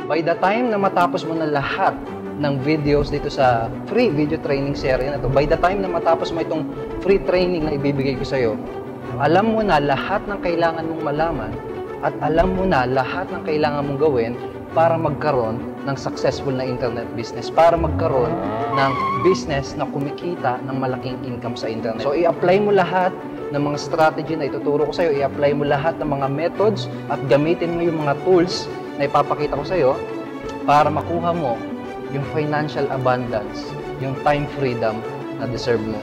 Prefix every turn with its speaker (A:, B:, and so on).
A: By the time na matapos mo na lahat ng videos dito sa free video training series na to, by the time na matapos mo itong free training na ibibigay ko sa'yo, alam mo na lahat ng kailangan mong malaman at alam mo na lahat ng kailangan mong gawin para magkaroon ng successful na internet business, para magkaroon ng business na kumikita ng malaking income sa internet. So, i-apply mo lahat ng mga strategy na ituturo ko sa'yo, i-apply mo lahat ng mga methods at gamitin mo yung mga tools na ipapakita ko sa'yo para makuha mo yung financial abundance, yung time freedom na deserve mo.